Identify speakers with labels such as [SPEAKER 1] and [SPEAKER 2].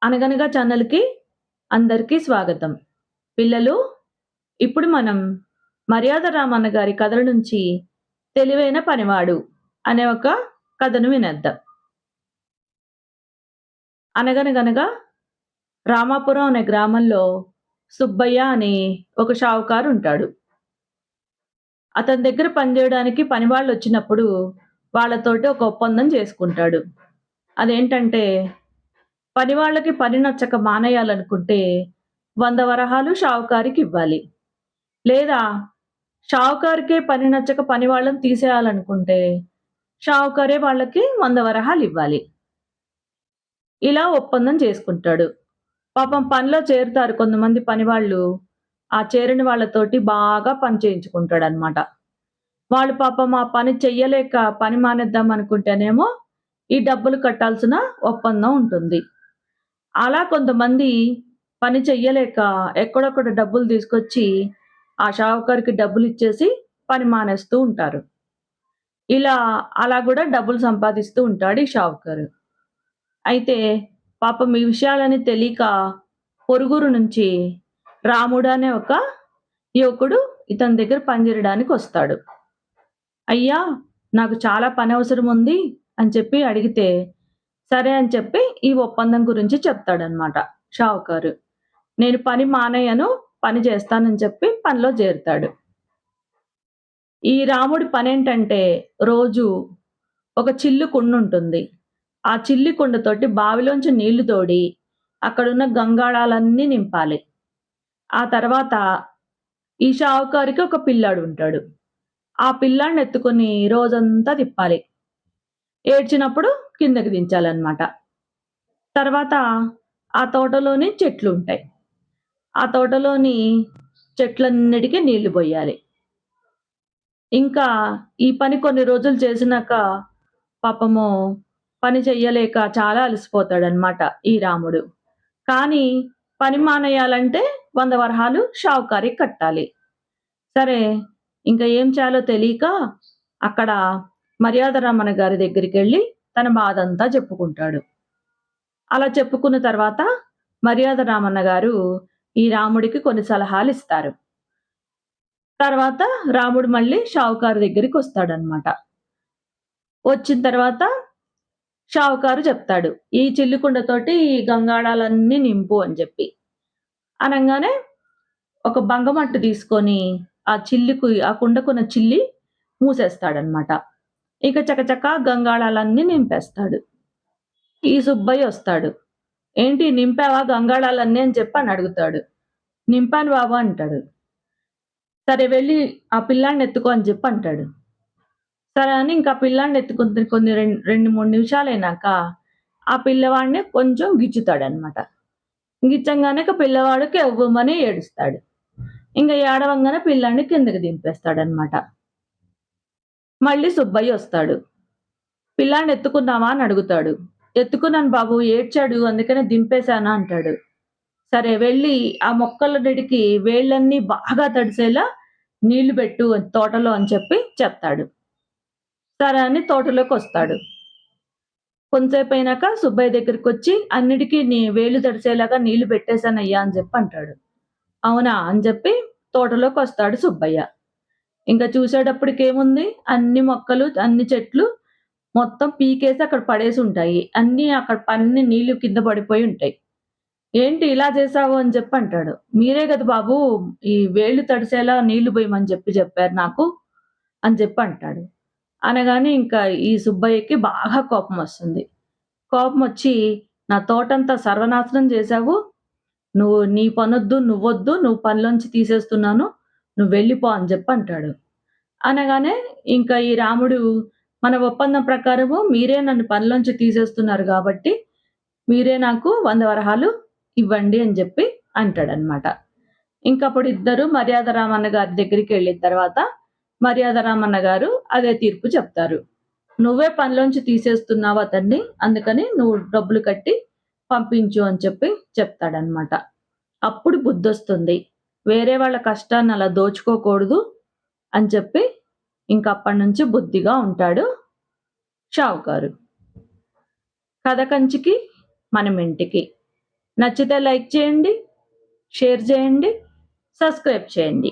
[SPEAKER 1] అనగనగా ఛానల్‌కి అందరికీ స్వాగతం. పిల్లలు, ఇప్పుడు మనం 'మర్యాద రామన్న' గారి కథల నుంచి 'తెలివైన పనివాడు' అనే ఒక కథను వినేద్దాం. అనగనగనగా రామాపురం అనే గ్రామంలో సుబ్బయ్య అనే ఒక షావుకారు ఉంటాడు. అతని దగ్గర పనిచేయడానికి పనివాళ్ళొచ్చినప్పుడు వాళ్ళతోటి ఒక ఒప్పందం చేసుకుంటాడు. అదేంటంటే, పనివాళ్ళకి పని నచ్చక మానేయాలనుకుంటే 100 వరహాలు షావుకారికివ్వాలి. లేదా షావుకారికే పని నచ్చక పని వాళ్ళని తీసేయాలనుకుంటే, షావుకారే వాళ్ళకి 100 వరహాలివ్వాలి. ఇలా ఒప్పందం చేసుకుంటాడు. పాపం పనిలో చేరుతారు కొంతమంది పనివాళ్ళు. ఆ చేరిన వాళ్ళతోటి బాగా పని చేయించుకుంటాడనమాట. వాళ్ళు పాపం ఆ పని చెయ్యలేక పని మానేద్దాం అనుకుంటేనేమో, ఈ డబ్బులు కట్టాల్సిన ఒప్పందం ఉంటుంది. అలా కొంతమంది పని చెయ్యలేక ఎక్కడొక్కడ డబ్బులు తీసుకొచ్చి, ఆ షావుకారికి డబ్బులిచ్చేసి పని మానేస్తూ ఉంటారు. ఇలా అలా గూడా డబ్బులు సంపాదిస్తూ ఉంటాడు ఈ షావుకారు. అయితే పాపం ఈ విషయాలన్నీ తెలీక పొరుగురు నుంచి రాముడు అనే ఒక యువకుడు ఇతని దగ్గర పనిచేయడానికొస్తాడు. "అయ్యా! నాకు చాలా పనవసరముంది" అని చెప్పి అడిగితే, సరే అని చెప్పి ఈ ఒప్పందం గురించి చెప్తాడనమాట షావుకారు. నేను పని మానేయను, పని చేస్తానని చెప్పి పనిలో చేరుతాడు. ఈ రాముడి పనేంటంటే, రోజు ఒక చిల్లు కుండుంటుంది. ఆ చిల్లి కుండతోటి బావిలోంచి నీళ్లు తోడి, అక్కడున్న గంగాళాలన్నీ నింపాలి. ఆ తర్వాత ఈ షావుకారికి ఒక పిల్లాడుంటాడు. ఆ పిల్లాడినెత్తుకొని రోజంతా తిప్పాలి. ఏడ్చినప్పుడు కిందకి దించాలనమాట. తర్వాత ఆ తోటలోని చెట్లుంటాయి. ఆ తోటలోని చెట్లన్నిటికి నీళ్లు బొయ్యాలి. ఇంకా ఈ పని కొన్ని రోజులు చేసినాక పాపము పని చెయ్యలేక చాలా అలసిపోతాడనమాట ఈ రాముడు. కానీ పని మానేయాలంటే 100 వరహాలు షావుకారికి కట్టాలి. సరే, ఇంక ఏం చేయాలో తెలీక అక్కడ మర్యాద రామన్న గారి దగ్గరికెళ్ళి తన బాధంతా చెప్పుకుంటాడు. అలా చెప్పుకున్న తర్వాత మర్యాద రామన్న గారు ఈ రాముడికి కొన్ని సలహాలిస్తారు. తర్వాత రాముడు మళ్ళీ షావుకారు దగ్గరికొస్తాడనమాట. వచ్చిన తర్వాత షావుకారు చెప్తాడు. "ఈ చిల్లి కుండతోటి ఈ గంగాళాలన్నీ నింపు" అని జెప్పి. అనంగానే ఒక బంగమట్టు తీసుకొని ఆ కుండకున్న చిల్లి మూసేస్తాడనమాట. ఇక చకచకా గంగాళాలన్నీ నింపేస్తాడు. ఈ సుబ్బయ్య ఒస్తాడు. "ఏంటి నింపావా గంగాళాలన్నీ" అని చెప్పని అడుగుతాడు. "నింపాను బాబు" అంటాడు. "సరే వెళ్లి ఆ పిల్లాడిని ఎత్తుకో" అని చెప్పి అంటాడు. సరే అని ఇంకా పిల్లాడిని ఎత్తుకుని కొన్ని 2, 3 నిమిషాలయినాక ఆ పిల్లవాడిని కొంచెం గిచ్చుతాడనమాట. గిచ్చంగానే ఇక పిల్లవాడు కెవ్వుమని ఏడుస్తాడు. ఇంక ఏడవంగానే పిల్లాడిని కిందకి దింపేస్తాడనమాట. మళ్ళీ సుబ్బయ్యొస్తాడు. "పిల్లాడిని ఎత్తుకున్నావా?" అని అడుగుతాడు. "ఎత్తుకున్నాను బాబు ఏడ్చాడు అందుకనే దింపేశాను" అంటాడు. సరే వెళ్లి ఆ మొక్కలన్నిటికి వేళ్ళన్నీ బాగా తడిసేలా నీళ్లు పెట్టు తోటలో అని చెప్పి చెప్తాడు. సరే అని తోటలోకొస్తాడు. కొంతసేపయినాక సుబ్బయ్య దగ్గరికొచ్చి అన్నిటికి వేళ్ళు తడిసేలాగా నీళ్లు పెట్టేశానయ్యా అని చెప్పి అంటాడు. అవునా! అని చెప్పి తోటలోకొస్తాడు సుబ్బయ్య. ఇంక చూసేటప్పటికేముంది అన్ని మొక్కలు, అన్ని చెట్లు మొత్తం పీకేసి అక్కడ పడేసుంటాయి. అన్ని నీళ్లు కింద పడిపోయి ఉంటాయి. "ఏంటి ఇలా చేశావు?" అని చెప్పి అంటాడు. "మీరే గదా బాబు ఈ వేళ్ళు తడిసేలా నీళ్లు బొయమని చెప్పారు నాకు" అని చెప్పి అంటాడు. అనగానే ఇంకా ఈ సుబ్బయ్యకి బాగా కోపమొస్తుంది. కోపమొచ్చి "నా తోటంతా సర్వనాశనం చేశావు. నీ పనొద్దు, నువ్వొద్దు, నువ్వు పనిలోంచి తీసేస్తున్నాను. నువ్వెళ్ళిపో" అని చెప్పి అంటాడు. అనగానే ఇంకా ఈ రాముడు మన ఒప్పందం ప్రకారము మీరే నన్ను పనిలోంచి తీసేస్తున్నారు గాబట్టి, మీరే నాకు 100 వరహాలు ఇవ్వండి అని జెప్పి అంటాడనమాట. ఇంకప్పుడు ఇద్దరు మర్యాద రామన్న గారి దగ్గరికెళ్ళిన తర్వాత, మర్యాద రామన్న గారు అదే తీర్పు చెప్తారు. "నువ్వే పనిలోంచి తీసేస్తున్నావు అతన్ని. అందుకని నువ్వు డబ్బులు కట్టి పంపించు" అని చెప్పి చెప్తాడనమాట. అప్పుడు బుద్ధొస్తుంది. వేరే వాళ్ళ కష్టాన్ని అలా దోచుకోకూడదు అని చెప్పి ఇంకప్పటినుంచి బుద్ధిగా ఉంటాడు షావుకారు. కథ కంచికి మనమింటికి. నచ్చితే లైక్ చేయండి, షేర్ చేయండి, సబ్స్క్రైబ్ చేయండి.